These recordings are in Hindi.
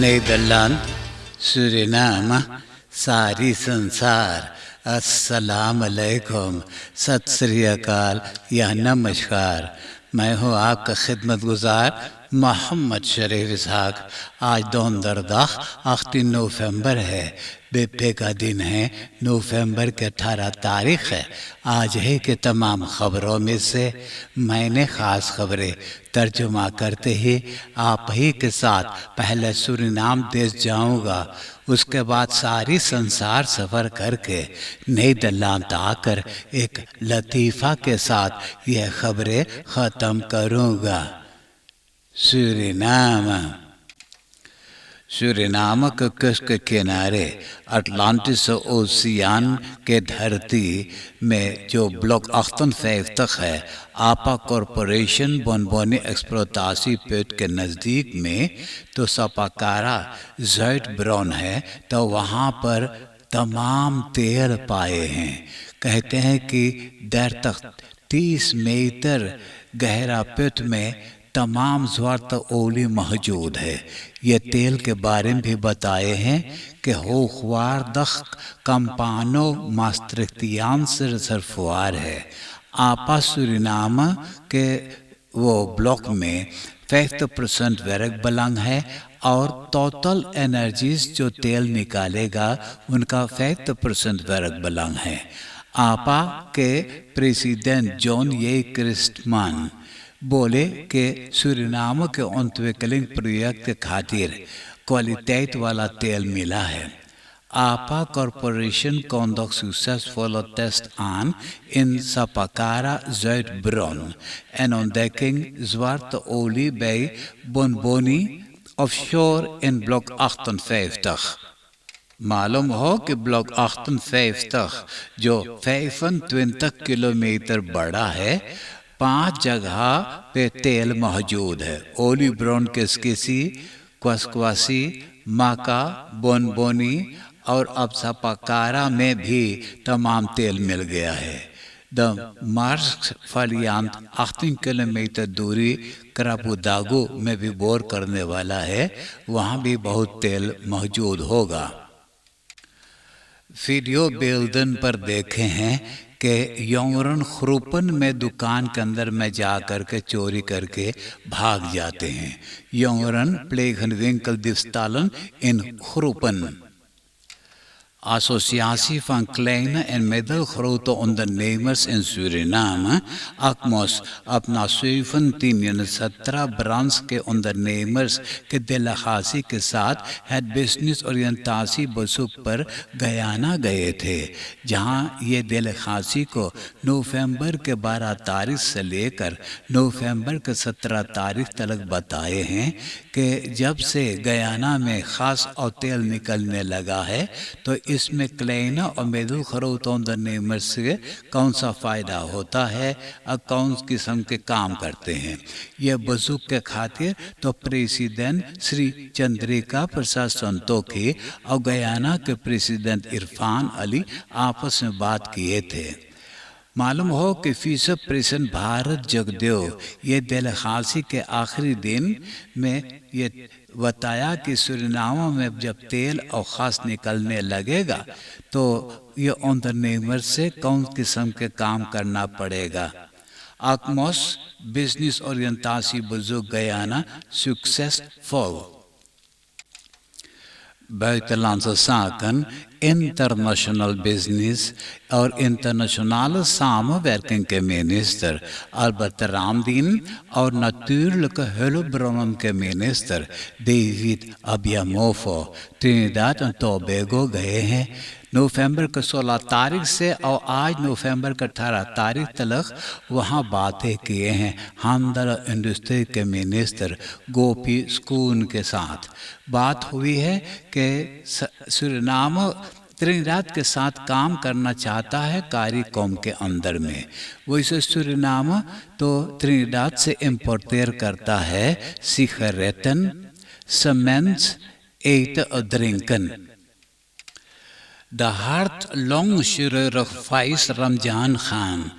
Nederland, Suriname, सारी संसार, अस्सलाम अलैकुम, सत श्री अकाल या नमस्कार। मैं हूँ आपका खिदमतगुजार मोहम्मद शरीफ इसहाक। आज 28 नवंबर है, बेपे का दिन है। नवंबर के 18 तारीख है। आज है कि तमाम खबरों में से मैंने ख़ास खबरें तर्जुमा करते ही आप ही के साथ पहले सूरीनाम देश जाऊंगा, उसके बाद सारी संसार सफ़र करके नीदरलैंड आकर एक लतीफ़ा के साथ यह खबरें ख़त्म करूंगा। सूरीनाम के कश के किनारे अटलांटिस ओशियन के धरती में जो ब्लॉक 58 है, आपा कॉरपोरेशन बोनबोनी एक्सप्लोतासी पेट के नज़दीक में तो सपाकारा ज़ाइट ब्राउन है, तो वहाँ पर तमाम तेल पाए हैं। कहते हैं कि देर तक 30 मीटर गहरा पेट में तमाम ज़्वार्त ओली मौजूद है। ये तेल के बारे में भी बताए हैं कि होखवार दख कंपानो मास्त्रिक्तियान से सरफुआर है। आपा सूरीनाम के वो ब्लॉक में 50% वेरक बलंग है और टोटल एनर्जीज जो तेल निकालेगा उनका 50% वेरक बलंग है। आपा के प्रेसिडेंट जॉन ये क्रिस्टमान बोले कि सूरीनाम के ontwikkeling प्रोजेक्ट के खातिर क्वालिटेट वाला तेल मिला है। APA Corporation conducts successful tests aan in Sapakara Zuidbron en ontdekking zwarte olie bij Bonboni offshore in blok 58. मालूम हो कि ब्लॉक 58 जो 25 किलोमीटर बड़ा है, 5 जगह पे तेल मौजूद है। ओली ब्राउन किसकिसी, क्वास्क्वासी, माका, बोनबोनी और अब सपाकारा में भी तमाम तेल मिल गया है। द मार्स फलियांत 18 किलोमीटर दूरी करापुदागो में भी बोर करने वाला है, वहाँ भी बहुत तेल मौजूद होगा। वीडियो बेल्दन पर देखे हैं कि यौरन ख्रूपन में दुकान के अंदर में जा कर के चोरी करके भाग जाते हैं। यौरन प्लेगन विंकल दिवस्तालन इन ख्रूपन Associatie van kleine en middelgrote ondernemers in Suriname, ACMOS, अपना 17 ब्रांच के ondernemers के डेलीगेसी के साथ हेड बिजनेस ओरिएंटासी बसुक पर गयाना गए थे, जहां ये डेलीगेसी को नवंबर के 12 तारीख से लेकर नवंबर के 17 तारीख तक बताए हैं कि जब से गयाना में खास और तेल निकलने लगा है, तो इसमें क्लेना और मिडिल ग्रोथ ondernemers से कौन सा फ़ायदा होता है और कौन किस्म के काम करते हैं। यह बजूक के खातिर तो प्रेसिडेंट श्री चंद्रिका प्रसाद संतोखी और गयाना के प्रेसिडेंट इरफान अली आपस में बात किए थे। मालूम हो कि फीसद प्रेसिडेंट भारत जगदेव ये डेलीगेसी के आखिरी दिन में ये बताया कि सूरीनाम में जब तेल और ख़ास निकलने लगेगा तो ये ondernemers से कौन किस्म के काम करना पड़ेगा। ACMOS बिजनेस ओरिएंटासी बुजुर्ग Guyana succesvol. Buitenlandse zaken, international business और internationale samenwerking के मिनिस्टर अल्बर्ट रामदीन और natuurlijke hulpbronnen के मिनिस्टर डेविड अबियामोफो ट्रिनिडाद और टोबैगो गए हैं। नवंबर के 16 तारीख से और आज नवंबर के 18 तारीख तक वहाँ बातें किए हैं हमदर्द इंडस्ट्री के मिनिस्टर गोपी स्कून के साथ। बात हुई है कि सूरीनाम त्रिनिदाद के साथ काम करना चाहता है कारिकोम के अंदर में। वैसे सूरीनाम तो त्रिनिदाद से इम्पोर्टेर करता है सिगरेटन, सीमेंट, eten और drinken. De hart-longchirurg Faiz Ramjan Khan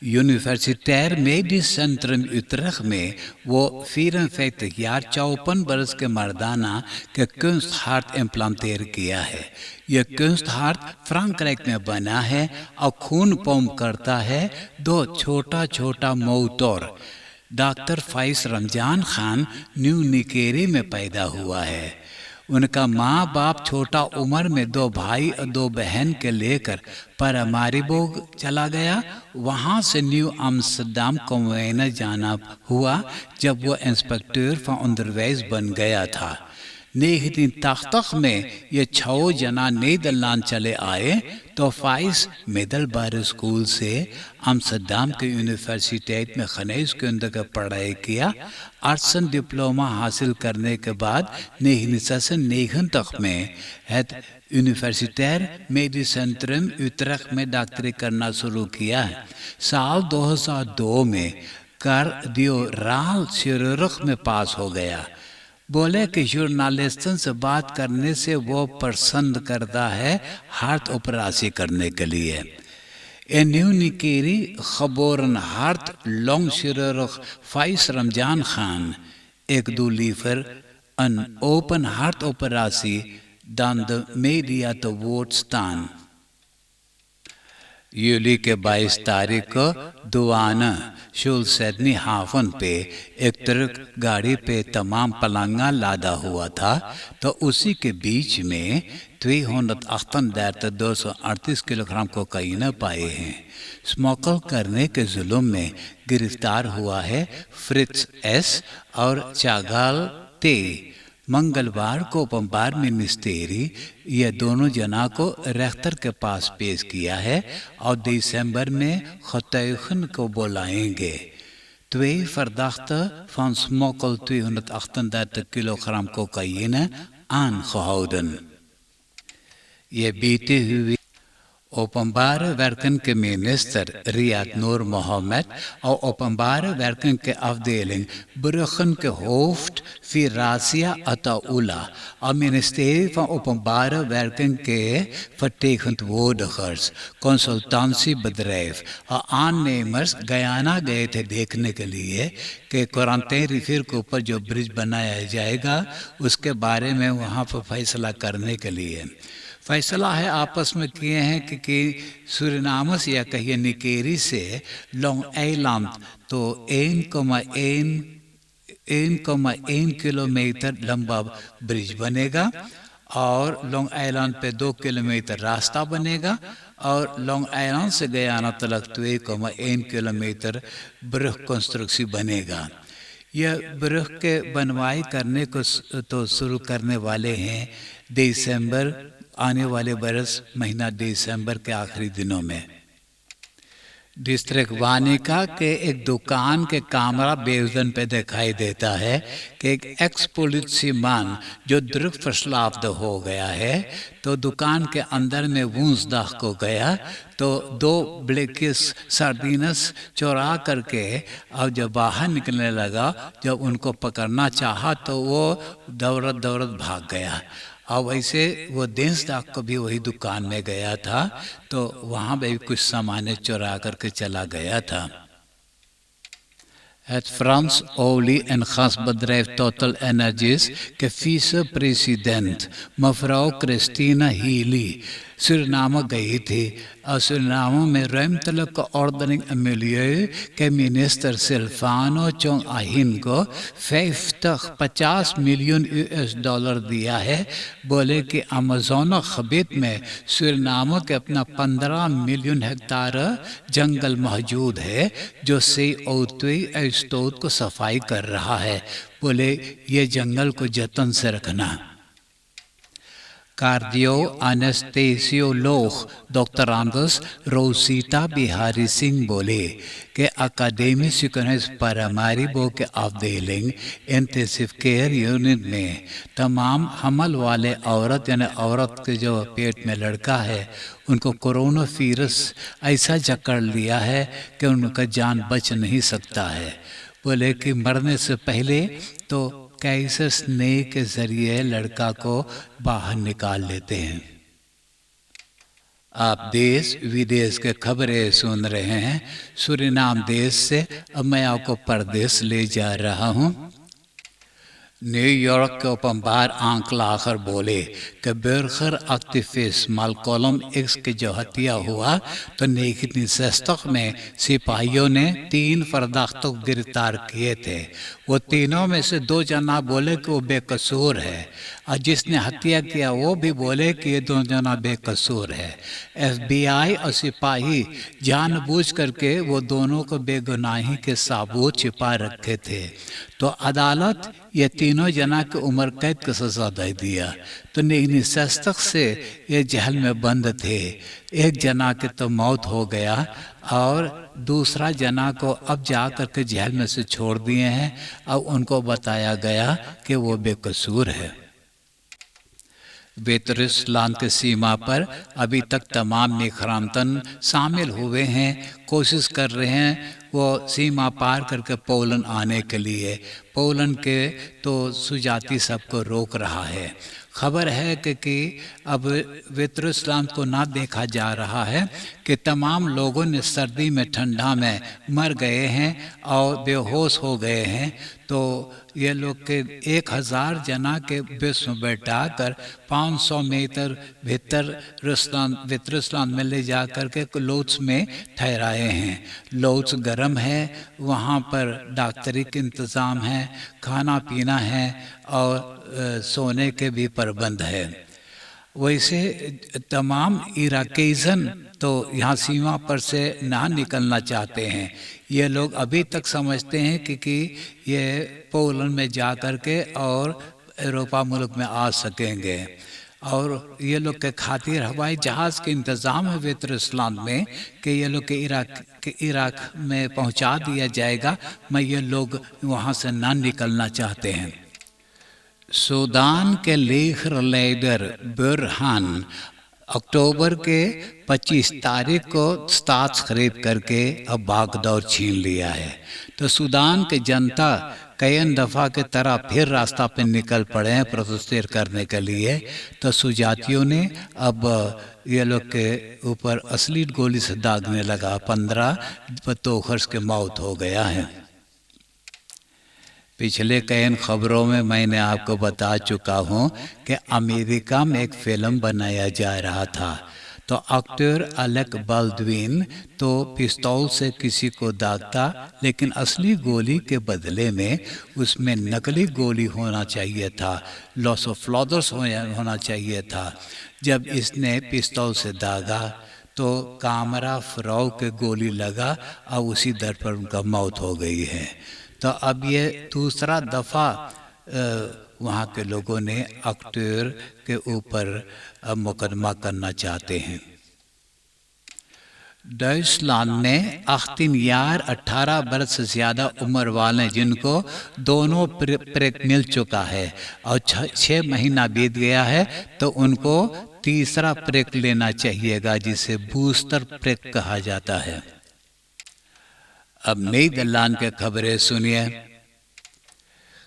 यूनिवर्सिटैर मेडिस सेंट्रम उत्रेcht में वो 54 बरस के मर्दाना के कुंस्ट हार्ट इम्प्लांटेर किया है। यह कुंस्ट हार्ट फ्रांक्राइक में बना है और खून पंप करता है 2 छोटा छोटा मोटर। Doctor Faiz Ramjan Khan New Nickerie पैदा हुआ है। उनका माँ बाप छोटा उम्र में 2 भाई और 2 बहन के लेकर पारामारिबोग चला गया। वहाँ से न्यू आम्स्टरडम कॉन्वेना जाना हुआ जब वो इंस्पेक्टर फॉर अंडरवाइज बन गया था। 1980 में ये 6 जना नीदरलैंड चले आए तो फाइस मिडलबरी स्कूल से आम्स्टरडम के यूनिवर्सिटेट में geneeskunde का पढ़ाई किया। आर्ट्स डिप्लोमा हासिल करने के बाद 1990 में het यूनिवर्सिटैर मेडिस सेंट्रम उत्रेcht में डॉक्टरी करना शुरू किया। साल 2002 में कार्डियोराल chirurg में पास हो गया। बोले कि जर्नलिस्टों से बात करने से वो पसंद करता है हार्ट ऑपरेशन करने के लिए। न्यू निकेरी गeboren हार्ट लॉन्ग chirurg फाइज रमजान खान एक 2 लीवर een open hartoperatie dan de media te woord staan। यूली के 22 तारीख को दुआना शुल सिडनी हावन पे एक ट्रक गाड़ी पे तमाम पलंगा लादा हुआ था तो उसी के बीच में 238 किलोग्राम कोकाइन पाए हैं। स्मोकल करने के जुल्म में गिरफ्तार हुआ है फ्रिट्ज एस और चागाल टे। मंगलवार को ओपनबार मिनिस्टेरी ये दोनों जना को रेख्तर के पास पेश किया है और दिसंबर में getuigen को बुलाएंगे। 2 verdachten van smokkel 238 kilogram cocaïne aangehouden। ये बीते हुए ओपनबार werken के मिनिस्टर रियाद नूर मोहम्मद और ओपनबार werken के afdeling Bruggen के hoofd Firazia Ataullah और ministerie van openbare werken के vertegenwoordigers consultantiebedrijf और aannemers गयाना गए थे देखने के लिए कि क्वारंटाइन रिफिर के ऊपर जो ब्रिज बनाया जाएगा उसके बारे में वहाँ पर फैसला करने के लिए। फैसला है आपस में किए हैं कि सूरिनामस या कहिए निकेरी से लॉन्ग आइलैंड तो 1,1 किलोमीटर लंबा ब्रिज बनेगा और लॉन्ग आइलैंड पे 2 किलोमीटर रास्ता बनेगा और लॉन्ग आइलैंड से गयाना तक 1,1 किलोमीटर ब्रिज कंस्ट्रक्शन बनेगा। यह ब्रिज के बनवाई करने को तो शुरू करने वाले हैं दिसंबर आने वाले बरस महीना दिसंबर के आखिरी दिनों में। डिस्ट्रिक्ट वानिका के एक दुकान के कैमरा बेवजन पे दिखाई देता है कि एक एक्स पुलिसमैन जो द्रुक फसलाफ्द हो गया है तो दुकान के अंदर में वूंसदाह को गया तो 2 ब्लेकिस सार्डिनस चोरा करके और जब बाहर निकलने लगा जब उनको पकड़ना चाहा तो वो दौड़त दौड़त भाग गया। और वैसे वो देंसदाग को भी वही दुकान में गया था तो वहाँ भी कुछ सामान चुरा करके चला गया था। Het Frans olie- en gasbedrijf Total Energies के vice-president mevrouw Christina Healy Suriname गई थी और सुरिनामे में ruimtelijke ordening en milieu के मिनिस्टर सिल्वानो चोंग आहिन को 50 मिलियन $50 दिया है। बोले कि अमेज़न खबीत में सुरिनामे के अपना 15 मिलियन हेक्टेयर जंगल मौजूद है जो CO2 स्रोत को सफाई कर रहा है। बोले ये जंगल को जतन से रखना। Cardio एनेस्थेसियोलॉग doctor आंगस Rosita Bihari Singh बोले कि अकादमी सिकनेस पारामारिबोग के afdeling इंटेंसिव केयर यूनिट में तमाम हमल वाले औरत यानी औरत के जो पेट में लड़का है उनको कोरोना वायरस ऐसा जकड़ लिया है कि उनका जान बच नहीं सकता है। बोले कि मरने से पहले तो कैसे स्नेह के जरिए लड़का को बाहर निकाल लेते हैं। आप देश विदेश के खबरें सुन रहे हैं सूरीनाम देश से। अब मैं आपको परदेश ले जा रहा हूं। न्यूयॉर्क के ओपनबार आंकलाकर बोले कि बरखर एक्टिविस्ट मालकोलम एक्स के जो हत्या हुआ तो 1960 में सिपाहियों ने 3 फर्दाख्तों को गिरफ्तार किए थे। वो तीनों में से 2 जना बोले कि वो बेकसूर है और जिसने हत्या किया वो भी बोले कि ये 2 जना बेकसूर है। FBI और सिपाही जानबूझ करके वो दोनों को बेगुनाही के साबूत छिपा रखे थे। तो अदालत ये तीनों जना की उम्र कैद की सजा दे दिया। तो 1960 से ये जेल में बंद थे। एक जना की तो मौत हो गया और दूसरा जना को अब जा कर के जेल में से छोड़ दिए हैं। अब उनको बताया गया कि वो बेकसूर है। बेतुरुस्लान के सीमा पर अभी तक तमाम निखरामतन शामिल हुए हैं, कोशिश कर रहे हैं वो सीमा पार करके पोलैंड आने के लिए। पोलैंड के तो सुजाती सबको रोक रहा है। खबर है कि अब बेतुरुस्लान को ना देखा जा रहा है कि तमाम लोगों ने सर्दी में ठंडा में मर गए हैं और बेहोश हो गए हैं। तो ये लोग के 1000 जना के बस में बैठा कर 500 मीटर भीतर बेतुरुस्लान में ले जा कर के लोट्स में ठहराए हैं। लोट्स गर्म है, वहाँ पर डॉक्टरी के इंतज़ाम है, खाना पीना है और सोने के भी प्रबंध है। वैसे तमाम इराकीज़न तो यहाँ सीमा पर से ना निकलना चाहते हैं। ये लोग अभी तक समझते हैं कि ये पोलैंड में जा कर के और यूरोपा मुल्क में आ सकेंगे। और ये लोग के खातिर हवाई जहाज़ के इंतज़ाम है बेतुरुस्लान में कि ये लोग के इराक में पहुंचा दिया जाएगा, मैं ये लोग वहाँ से ना निकलना चाहते हैं। सूडान के लीडर बुरहान अक्टूबर के 25 तारीख को स्टार्स खरीद करके अब बागडोर छीन लिया है। तो सूडान की जनता कई दफ़ा की तरह फिर रास्ता पे निकल पड़े हैं प्रोटेस्ट करने के लिए। तो सुजातियों ने अब ये लोग के ऊपर असली गोली से दागने लगा। 15 बतौखर्स के मौत हो गया है। पिछले कई खबरों में मैंने आपको बता चुका हूँ कि अमेरिका में एक फिल्म बनाया जा रहा था। तो एक्टर अलेक बाल्डविन तो पिस्तौल से किसी को दागता, लेकिन असली गोली के बदले में उसमें नकली गोली होना चाहिए था, लॉस ऑफ फ्लॉदर्स होना चाहिए था। जब इसने पिस्तौल से दागा तो कामरा फराव के गोली लगा और उसी दर पर उनका मौत हो गई है। तो अब ये दूसरा दफ़ा वहाँ के लोगों ने एक्टर के ऊपर मुकदमा करना चाहते हैं। डॉइचलैंड में 18 बरस से ज़्यादा उम्र वाले जिनको दोनों प्रेक मिल चुका है और 6 महीना बीत गया है तो उनको तीसरा प्रेक लेना चाहिएगा, जिसे बूस्टर प्रेक कहा जाता है। अब नीदरलैंड के खबरें सुनिए।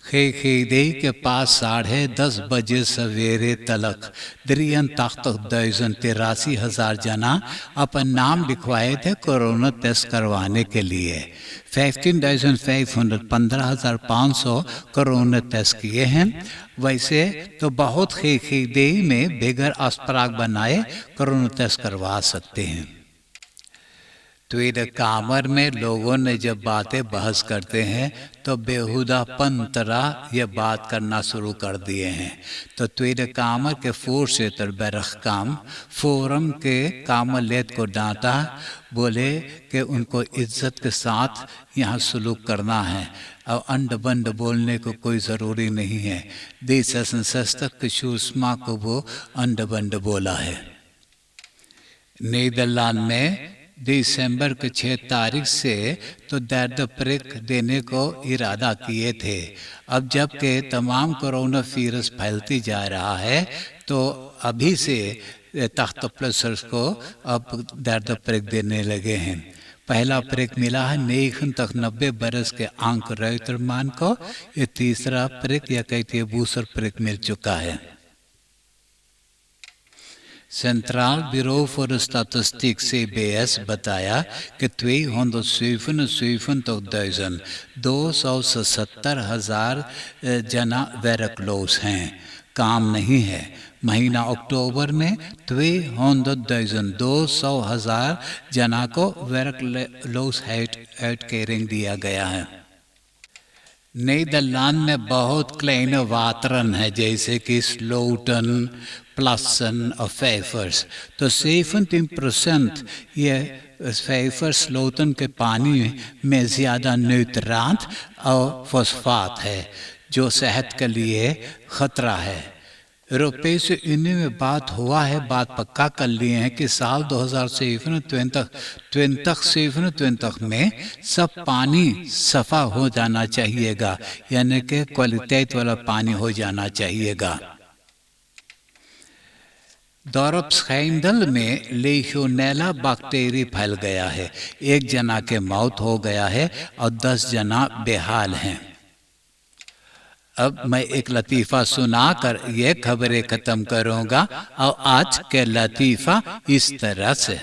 खेखेदे के पास 10:30 बजे सवेरे तलक 83,000 जना अपन नाम लिखवाए थे कोरोना टेस्ट करवाने के लिए। 15,500 कोरोना टेस्ट किए हैं। वैसे तो बहुत खेखेदे में बगैर अस्पताल बनाए कोरोना टेस्ट करवा सकते हैं। ट्वीटर कामर में लोगों ने जब बातें बहस करते हैं तो बेहुदापन तरह ये बात करना शुरू कर दिए हैं। तो ट्वीटर कामर के फोर क्षेत्र बैरखकाम फोरम के कामलेत को डांटा, बोले कि उनको इज्जत के साथ यहाँ सलूक करना है और अंड बंड बोलने को कोई ज़रूरी नहीं है। देशस्तक के सुषमा को वो अंड बंड बोला है। नीदरलैंड में दिसंबर के 6 तारीख से तो दर्द प्रेक देने को इरादा किए थे। अब जबकि तमाम कोरोना वायरस फैलती जा रहा है तो अभी से तख्त प्लसर्स को अब दर्द प्रेक देने लगे हैं। पहला प्रेक मिला है 90 बरस के आंक रैतरमान को। ये तीसरा प्रेक या कहते बूसर प्रेक मिल चुका है। Centraal Bureau voor de Statistiek CBS बताया कि 277,270 जना werkloos हैं, काम नहीं है। महीना अक्टूबर में 200,000 जना को werkloosheidskering दिया गया है। नीदरलैंड में बहुत kleine wateren है, जैसे कि स्लोटन, प्लसन और फेफर्स। तो 17% ये फेफर स्लोटन के पानी में ज़्यादा न्यूट्रांट और फॉस्फाट है, जो सेहत के लिए ख़तरा है। यूरोपीय यूनियन में बात हुआ है, बात पक्का कर लिए हैं कि साल 2027 में सब पानी सफ़ा हो जाना चाहिएगा, यानी कि क्वालिटेट वाला पानी हो जाना चाहिएगा। डॉर्प स्कैंडल में लेशोनेला बैक्टीरिया फैल गया है, एक जना के मौत हो गया है और 10 जना बेहाल हैं। अब मैं एक लतीफ़ा सुनाकर ये खबरें ख़त्म करूँगा और आज के लतीफ़ा इस तरह से।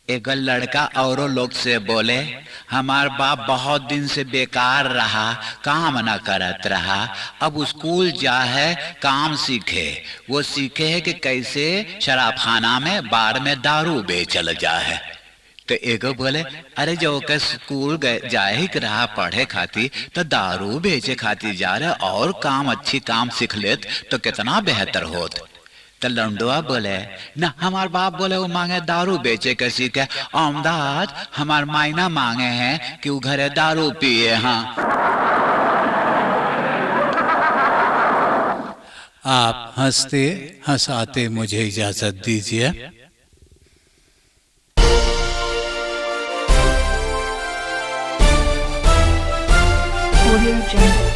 एक लड़का औरों लोग से बोले, हमार बाप बहुत दिन से बेकार रहा, काम न करत रहा, अब स्कूल जा है काम सीखे। वो सीखे है कि कैसे शराब खाना में बार में दारू बेचल जा है। तो एगो बोले, अरे जो के स्कूल जाए ही रहा पढ़े खातिर, तो दारू बेचे खातिर जा रहे, और काम अच्छी काम सीख लेत तो कितना बेहतर होत। तो लंडुआ बोले, ना हमार बाप बोले वो मांगे दारू बेचे के सीखे, आमदाद हमार मायना मांगे हैं कि वो घरे दारू पिए। हाँ, आप हंसते हंसाते मुझे इजाज़त दीजिए। Audio Jungle।